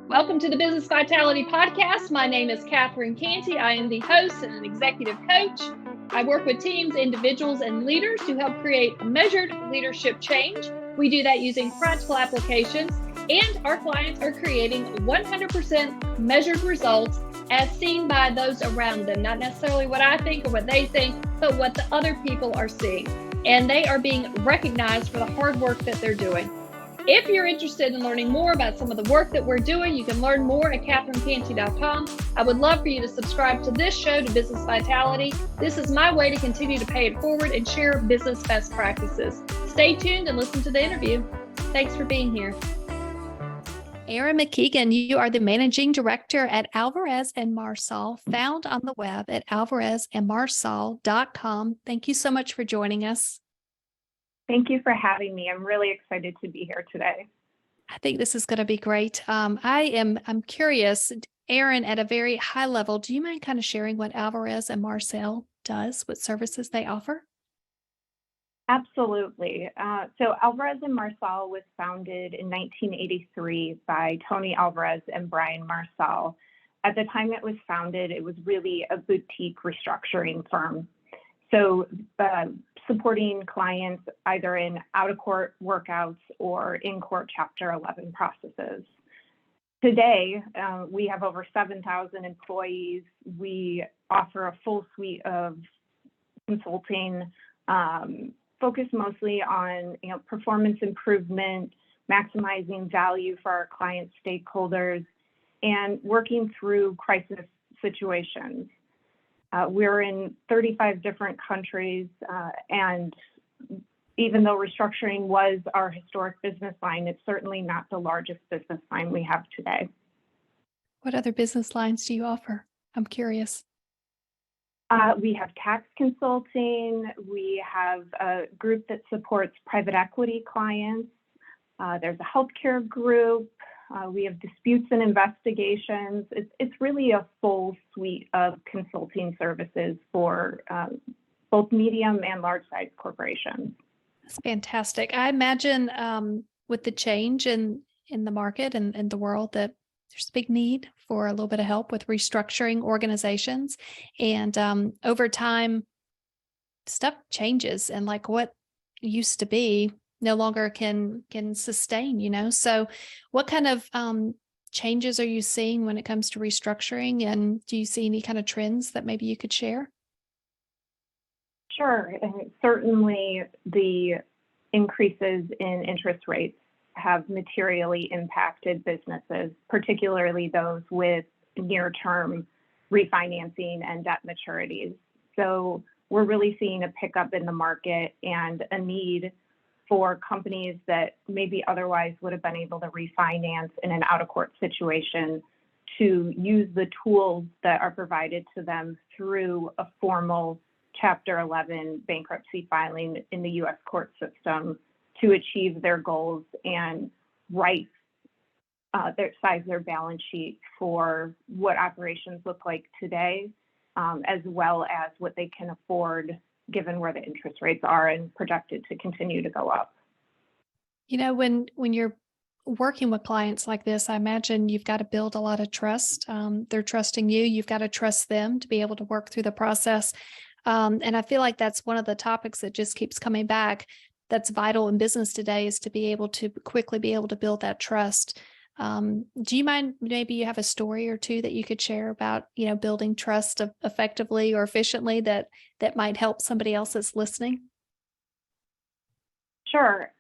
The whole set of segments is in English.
Welcome to the Business Vitality Podcast. My name is Cantey. I am the host and an executive coach. I work with teams, individuals, and leaders to help create measured leadership change. We do that using practical applications, and our clients are creating 100% measured results as seen by those around them. Not necessarily what I think or what they think, but what the other people are seeing. And they are being recognized for the hard work that they're doing. If you're interested in learning more about some of the work that we're doing, you can learn more at catherinecantey.com. I would love for you to subscribe to this show, to Business Vitality. This is my way to continue to pay it forward and share business best practices. Stay tuned and listen to the interview. Thanks for being here. Erin McKeighan, you are the Managing Director at Alvarez and Marsal, found on the web at alvarezandmarsal.com. Thank you so much for joining us. Thank you for having me. I'm really excited to be here today. I think this is going to be great. I'm curious, Erin, at a very high level, do you mind kind of sharing what Alvarez and Marsal does, what services they offer? Absolutely. So Alvarez and Marsal was founded in 1983 by Tony Alvarez and Brian Marsal. At the time it was founded, it was really a boutique restructuring firm. So supporting clients either in out-of-court workouts or in-court Chapter 11 processes. Today, we have over 7,000 employees. We offer a full suite of consulting, focused mostly on performance improvement, maximizing value for our client stakeholders, and working through crisis situations. We're in 35 different countries, and even though restructuring was our historic business line, it's certainly not the largest business line we have today. What other business lines do you offer? I'm curious. We have tax consulting. We have a group that supports private equity clients. There's a healthcare group. We have disputes and investigations. It's really a full suite of consulting services for both medium and large-sized corporations. That's fantastic. I imagine with the change in the market and the world that there's a big need for a little bit of help with restructuring organizations. And over time, stuff changes, and like what used to be no longer can sustain, So what kind of changes are you seeing when it comes to restructuring? And do you see any kind of trends that maybe you could share? Sure. And certainly the increases in interest rates have materially impacted businesses, particularly those with near-term refinancing and debt maturities. So we're really seeing a pickup in the market and a need for companies that maybe otherwise would have been able to refinance in an out-of-court situation to use the tools that are provided to them through a formal Chapter 11 bankruptcy filing in the U.S. court system to achieve their goals and size their balance sheet for what operations look like today, as well as what they can afford given where the interest rates are and projected to continue to go up. When you're working with clients like this, I imagine you've got to build a lot of trust. They're trusting you. You've got to trust them to be able to work through the process. And I feel like that's one of the topics that just keeps coming back. That's vital in business today, is to be able to quickly be able to build that trust. Do you mind, maybe you have a story or two that you could share about, building trust effectively or efficiently that might help somebody else that's listening? Sure.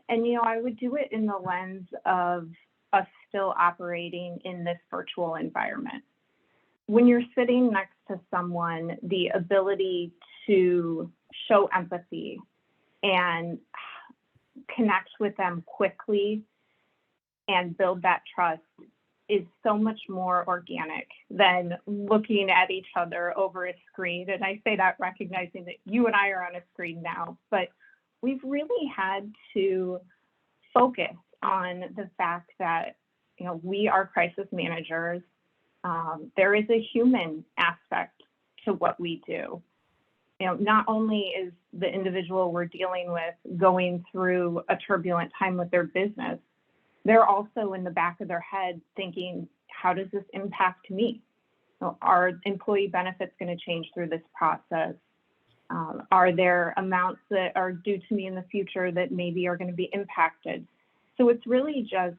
And, I would do it in the lens of us still operating in this virtual environment. When you're sitting next to someone, the ability to show empathy and connect with them quickly and build that trust is so much more organic than looking at each other over a screen. And I say that recognizing that you and I are on a screen now, but we've really had to focus on the fact that, we are crisis managers. There is a human aspect to what we do. not only is the individual we're dealing with going through a turbulent time with their business, they're also in the back of their head thinking, how does this impact me? Are employee benefits going to change through this process? Are there amounts that are due to me in the future that maybe are going to be impacted? So it's really just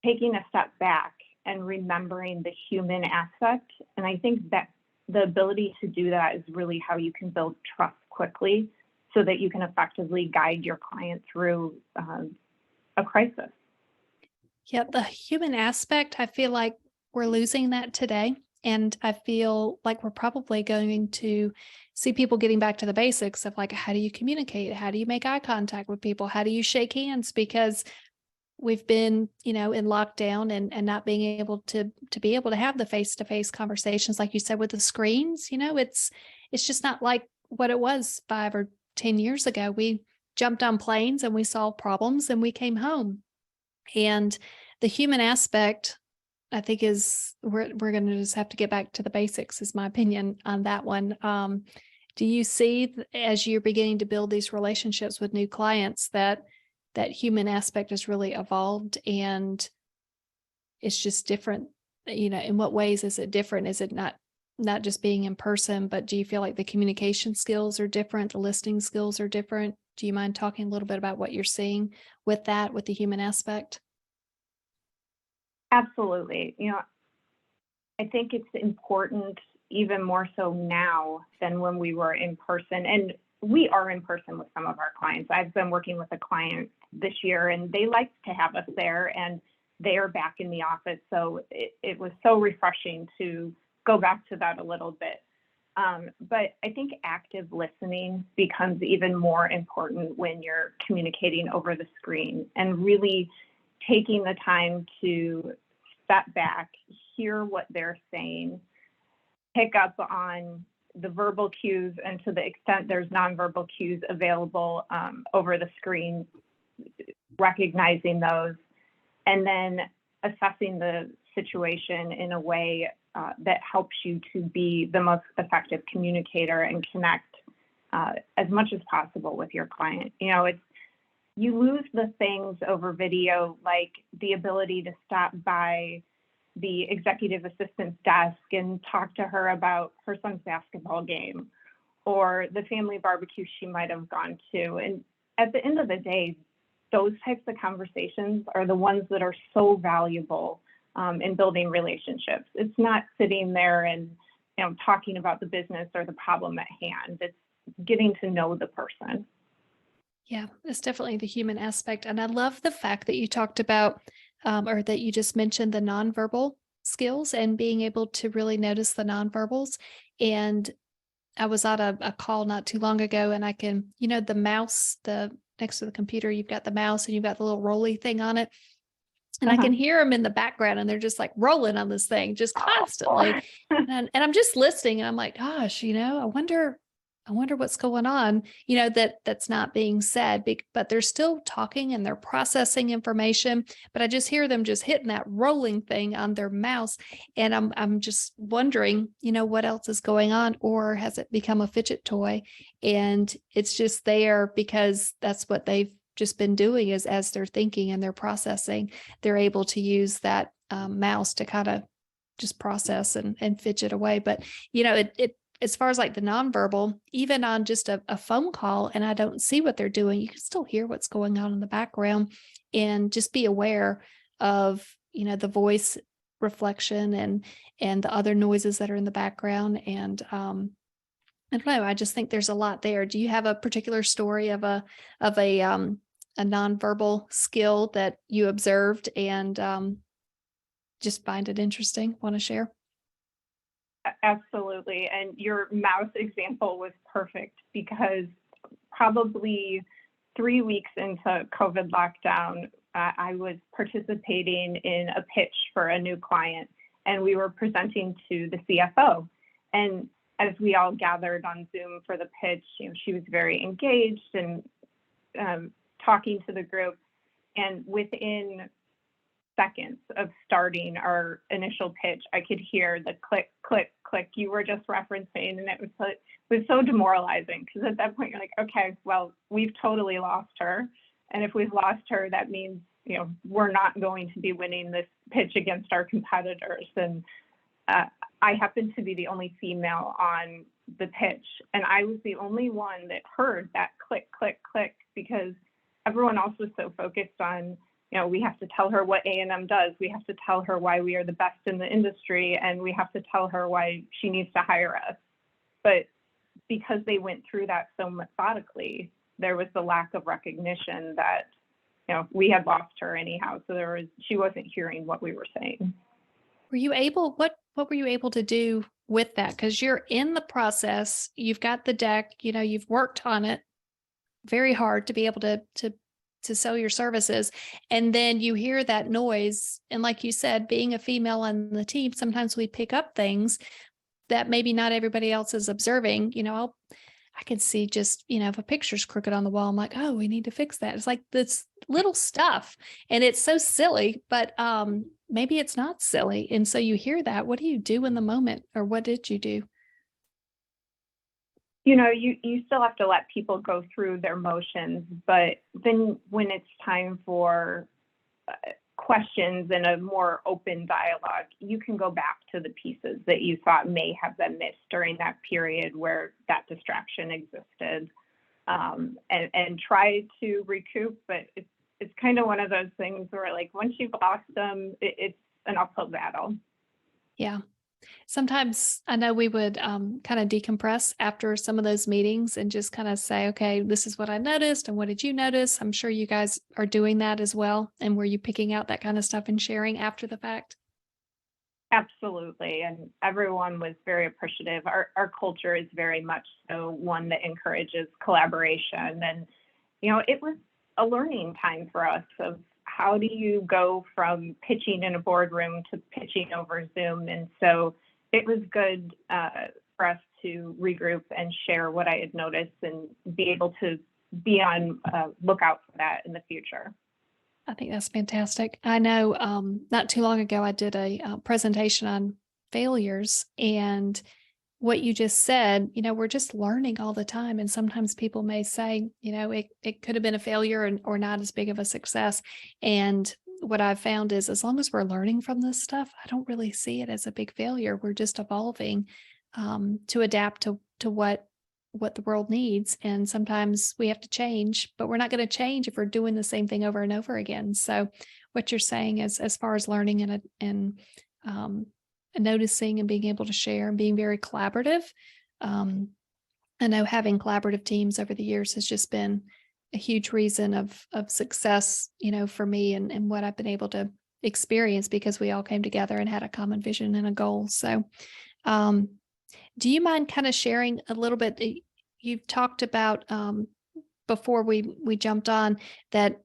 taking a step back and remembering the human aspect. And I think that the ability to do that is really how you can build trust quickly so that you can effectively guide your client through a crisis. Yeah, the human aspect, I feel like we're losing that today. And I feel like we're probably going to see people getting back to the basics of like, how do you communicate? How do you make eye contact with people? How do you shake hands? Because we've been, in lockdown and not being able to be able to have the face-to-face conversations, like you said, with the screens. It's just not like what it was 5 or 10 years ago. We jumped on planes and we solved problems and we came home. And the human aspect, I think, is we're going to just have to get back to the basics, is my opinion on that one. Do you see, as you're beginning to build these relationships with new clients, that human aspect has really evolved and it's just different? In what ways is it different? Is it not just being in person, but do you feel like the communication skills are different? The listening skills are different? Do you mind talking a little bit about what you're seeing with the human aspect? Absolutely. I think it's important, even more so now than when we were in person. And we are in person with some of our clients. I've been working with a client this year and they like to have us there and they are back in the office. So it was so refreshing to go back to that a little bit. But I think active listening becomes even more important when you're communicating over the screen, and really taking the time to step back, hear what they're saying, pick up on the verbal cues, and to the extent there's nonverbal cues available over the screen, recognizing those, and then assessing the situation in a way that helps you to be the most effective communicator and connect as much as possible with your client. You lose the things over video, like the ability to stop by the executive assistant's desk and talk to her about her son's basketball game or the family barbecue she might have gone to. And at the end of the day, those types of conversations are the ones that are so valuable in building relationships. It's not sitting there and talking about the business or the problem at hand. It's getting to know the person. Yeah, it's definitely the human aspect. And I love the fact that you talked about, or that you just mentioned, the nonverbal skills and being able to really notice the nonverbals. And I was at a call not too long ago, and I can, the mouse, next to the computer, you've got the mouse and you've got the little rolly thing on it. And I can hear them in the background and they're just like rolling on this thing just constantly. And I'm just listening and I'm like, gosh, I wonder what's going on, that's not being said, but they're still talking and they're processing information, but I just hear them just hitting that rolling thing on their mouse. And I'm just wondering, what else is going on, or has it become a fidget toy and it's just there because that's what they've just been doing, is as they're thinking and they're processing, they're able to use that mouse to kind of just process and fidget away. But, it as far as like the nonverbal, even on just a phone call and I don't see what they're doing, you can still hear what's going on in the background and just be aware of, the voice reflection and the other noises that are in the background. And I don't know, I just think there's a lot there. Do you have a particular story of a nonverbal skill that you observed and just find it interesting, want to share? Absolutely. And your mouse example was perfect, because probably 3 weeks into COVID lockdown, I was participating in a pitch for a new client, and we were presenting to the CFO. And as we all gathered on Zoom for the pitch, she was very engaged and talking to the group. And within seconds of starting our initial pitch, I could hear the click, click, click you were just referencing. And it was so demoralizing, because at that point you're like, okay, well, we've totally lost her. And if we've lost her, that means, we're not going to be winning this pitch against our competitors. And I happened to be the only female on the pitch, and I was the only one that heard that click, click, click, because everyone else was so focused on, we have to tell her what A&M does. We have to tell her why we are the best in the industry, and we have to tell her why she needs to hire us. But because they went through that so methodically, there was the lack of recognition that, we had lost her anyhow. So she wasn't hearing what we were saying. Were you able, what were you able to do with that? Because you're in the process, you've got the deck, you've worked on it very hard to be able to sell your services. And then you hear that noise. And like you said, being a female on the team, sometimes we pick up things that maybe not everybody else is observing. I can see just, if a picture's crooked on the wall, I'm like, oh, we need to fix that. It's like this little stuff, and it's so silly, but maybe it's not silly. And so you hear that. What do you do in the moment, or what did you do? You still have to let people go through their motions, but then when it's time for questions and a more open dialogue, you can go back to the pieces that you thought may have been missed during that period where that distraction existed, and try to recoup. But it's kind of one of those things where, like, once you've lost them, it's an uphill battle. Yeah. Sometimes I know we would kind of decompress after some of those meetings and just kind of say, okay, this is what I noticed. And what did you notice? I'm sure you guys are doing that as well. And were you picking out that kind of stuff and sharing after the fact? Absolutely. And everyone was very appreciative. Our culture is very much so one that encourages collaboration. And, it was a learning time for us of how do you go from pitching in a boardroom to pitching over Zoom. And so it was good for us to regroup and share what I had noticed and be able to be on lookout for that in the future. I think that's fantastic. I know not too long ago, I did a presentation on failures, and what you just said, we're just learning all the time. And sometimes people may say, it could have been a failure or not as big of a success. And what I've found is, as long as we're learning from this stuff, I don't really see it as a big failure. We're just evolving to adapt to what the world needs. And sometimes we have to change, but we're not going to change if we're doing the same thing over and over again. So what you're saying is, as far as learning and noticing and being able to share and being very collaborative. I know having collaborative teams over the years has just been a huge reason of success, for me and what I've been able to experience, because we all came together and had a common vision and a goal. So, do you mind kind of sharing a little bit? You've talked about before we jumped on that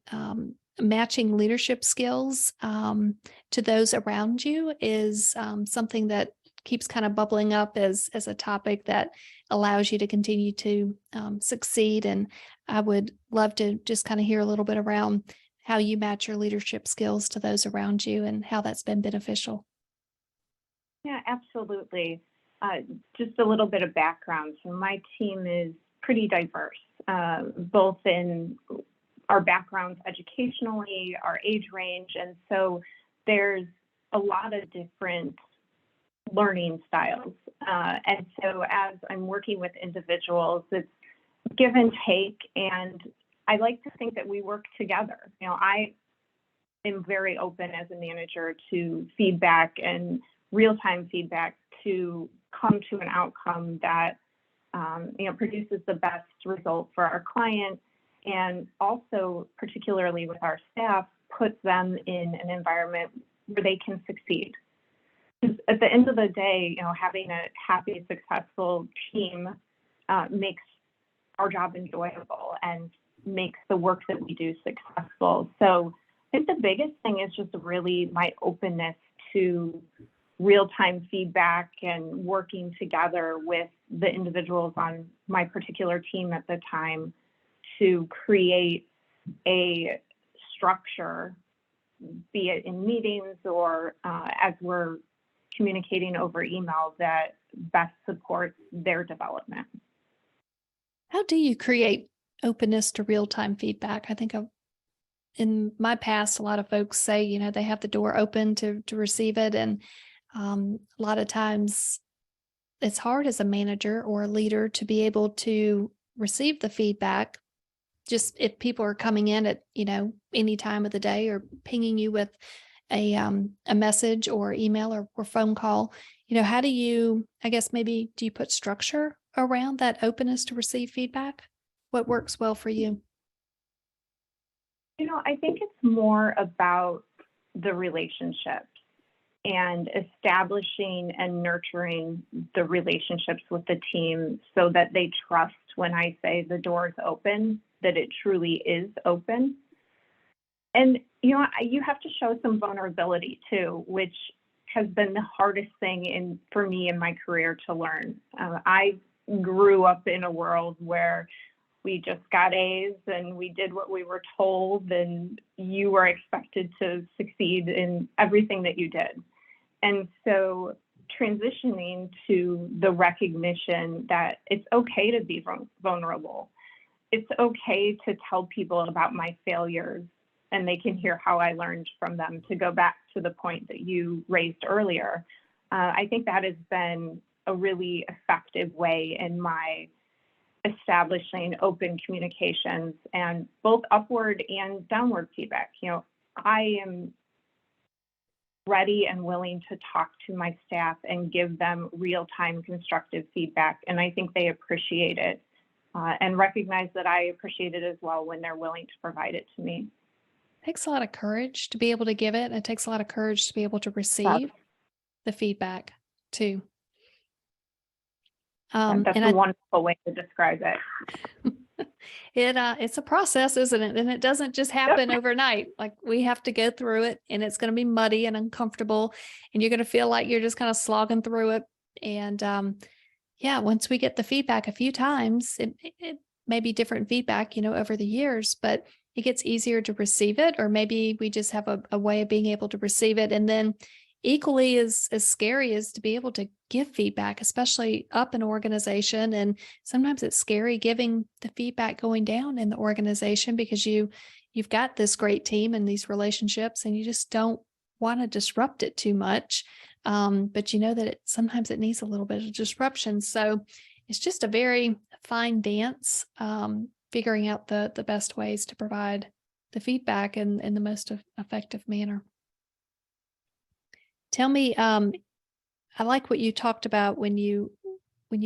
matching leadership skills to those around you is something that keeps kind of bubbling up as a topic that allows you to continue to succeed. And I would love to just kind of hear a little bit around how you match your leadership skills to those around you and how that's been beneficial. Yeah, absolutely. Just a little bit of background. So my team is pretty diverse, both in our backgrounds educationally, our age range. And so there's a lot of different learning styles. And so as I'm working with individuals, it's give and take. And I like to think that we work together. I am very open as a manager to feedback and real-time feedback to come to an outcome that produces the best result for our client, and also particularly with our staff, puts them in an environment where they can succeed. Because at the end of the day, having a happy, successful team makes our job enjoyable and makes the work that we do successful. So I think the biggest thing is just really my openness to real-time feedback and working together with the individuals on my particular team at the time to create a structure be it in meetings or as we're communicating over email, that best supports their development. How do you create openness to real-time feedback? I think in my past, a lot of folks say, they have the door open to receive it. And a lot of times it's hard as a manager or a leader to be able to receive the feedback. Just if people are coming in at, any time of the day or pinging you with a message or email or phone call, how do you, I guess maybe, do you put structure around that openness to receive feedback? What works well for you? I think it's more about the relationships and establishing and nurturing the relationships with the team so that they trust when I say the door is open, that it truly is open. And, you have to show some vulnerability too, which has been the hardest thing for me in my career to learn. I grew up in a world where we just got A's and we did what we were told, and you were expected to succeed in everything that you did. And so transitioning to the recognition that it's okay to be vulnerable. It's okay to tell people about my failures, and they can hear how I learned from them. To go back to the point that you raised earlier, I think that has been a really effective way in my establishing open communications and both upward and downward feedback. I am ready and willing to talk to my staff and give them real-time constructive feedback, and I think they appreciate it and recognize that I appreciate it as well when they're willing to provide it to me. It takes a lot of courage to be able to give it. It takes a lot of courage to be able to receive the feedback too. That's a wonderful way to describe it. It's a process, isn't it? And it doesn't just happen overnight. Like, we have to go through it, and it's going to be muddy and uncomfortable, and you're going to feel like you're just kind of slogging through it. And once we get the feedback a few times, it may be different feedback, over the years, but it gets easier to receive it, or maybe we just have a way of being able to receive it. And then equally as scary as to be able to give feedback, especially up an organization. And sometimes it's scary giving the feedback going down in the organization, because you've got this great team and these relationships, and you just don't want to disrupt it too much. But that sometimes it needs a little bit of disruption. So it's just a very fine dance, figuring out the best ways to provide the feedback in the most effective manner. Tell me, I like what you talked about when you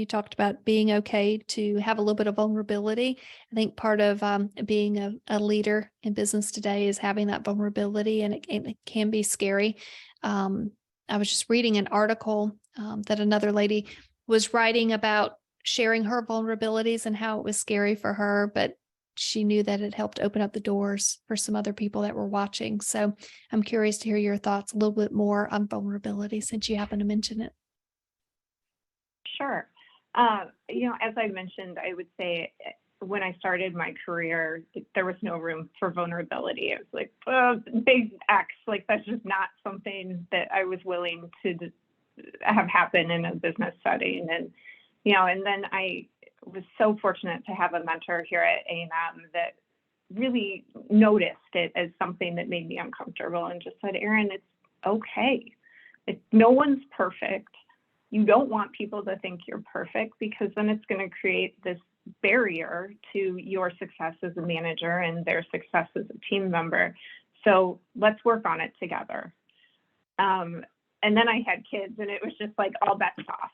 talked about being okay to have a little bit of vulnerability. I think part of being a leader in business today is having that vulnerability, and it can be scary. I was just reading an article that another lady was writing about sharing her vulnerabilities and how it was scary for her, but she knew that it helped open up the doors for some other people that were watching. So I'm curious to hear your thoughts a little bit more on vulnerability, since you happen to mention it. Sure. As I mentioned, I would say when I started my career, there was no room for vulnerability. It was like, big X, like that's just not something that I was willing to have happen in a business setting. And, and then I was so fortunate to have a mentor here at A&M that really noticed it as something that made me uncomfortable and just said, Erin, it's okay. No one's perfect. You don't want people to think you're perfect, because then it's going to create this barrier to your success as a manager and their success as a team member. So let's work on it together. And then I had kids, and it was just like all bets off.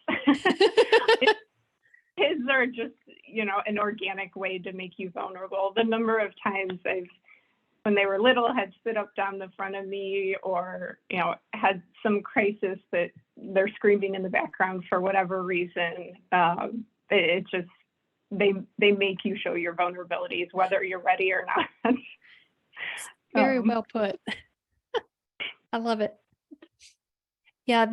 Kids are just, an organic way to make you vulnerable. The number of times when they were little, had stood up down the front of me, or, had some crisis that they're screaming in the background for whatever reason. It just, they make you show your vulnerabilities, whether you're ready or not. Very well put. I love it. Yeah,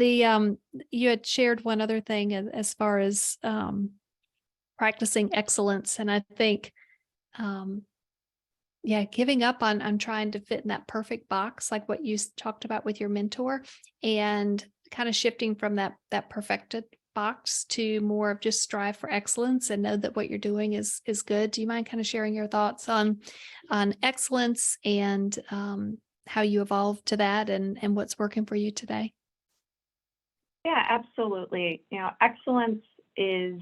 you had shared one other thing as far as practicing excellence, and I think Yeah, giving up on trying to fit in that perfect box, like what you talked about with your mentor, and kind of shifting from that perfected box to more of just strive for excellence and know that what you're doing is good. Do you mind kind of sharing your thoughts on excellence and how you evolved to that and what's working for you today? Yeah, absolutely. Excellence is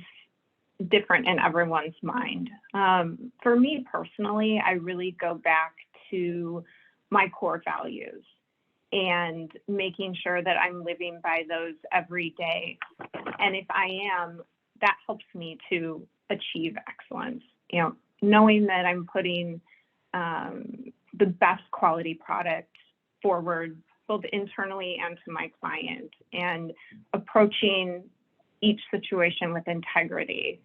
different in everyone's mind. For me personally, I really go back to my core values and making sure that I'm living by those every day. And if I am, that helps me to achieve excellence. Knowing that I'm putting the best quality product forward, both internally and to my client, and approaching each situation with integrity,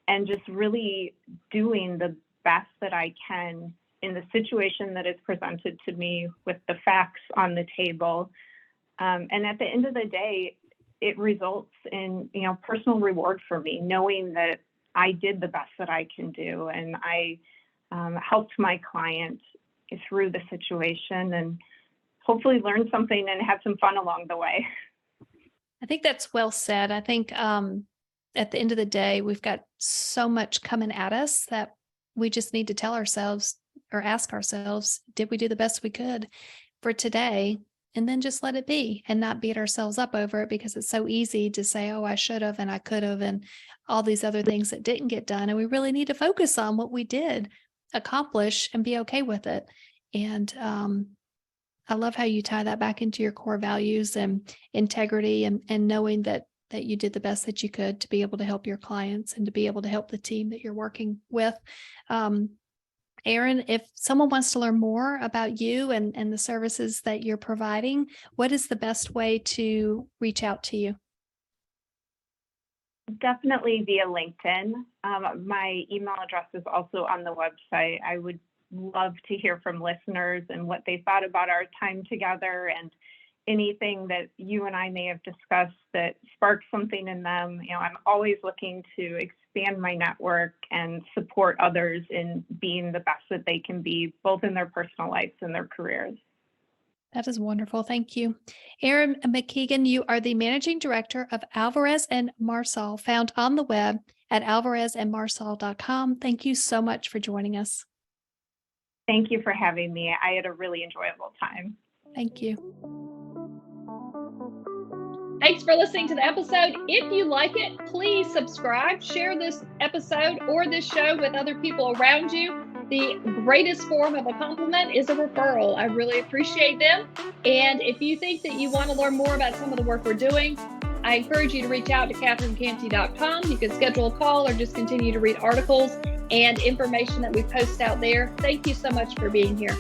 and just really doing the best that I can in the situation that is presented to me with the facts on the table. And at the end of the day, it results in, personal reward for me, knowing that I did the best that I can do, and I helped my client through the situation and hopefully learn something and have some fun along the way. I think that's well said. I think at the end of the day, we've got so much coming at us that we just need to tell ourselves or ask ourselves, did we do the best we could for today? And then just let it be and not beat ourselves up over it, because it's so easy to say, oh, I should have and I could have, and all these other things that didn't get done. And we really need to focus on what we did accomplish and be okay with it. And I love how you tie that back into your core values and integrity, and knowing that you did the best that you could to be able to help your clients and to be able to help the team that you're working with. Erin, if someone wants to learn more about you and the services that you're providing, what is the best way to reach out to you? Definitely via LinkedIn. My email address is also on the website. I would love to hear from listeners and what they thought about our time together, and anything that you and I may have discussed that sparked something in them. I'm always looking to expand my network and support others in being the best that they can be, both in their personal lives and their careers. That is wonderful. Thank you. Erin McKeighan, you are the Managing Director of Alvarez and Marsal, found on the web at alvarezandmarsal.com. Thank you so much for joining us. Thank you for having me. I had a really enjoyable time. Thank you. Thanks for listening to the episode. If you like it, please subscribe, share this episode or this show with other people around you. The greatest form of a compliment is a referral. I really appreciate them. And if you think that you want to learn more about some of the work we're doing, I encourage you to reach out to catherinecantey.com. You can schedule a call or just continue to read articles and information that we post out there. Thank you so much for being here.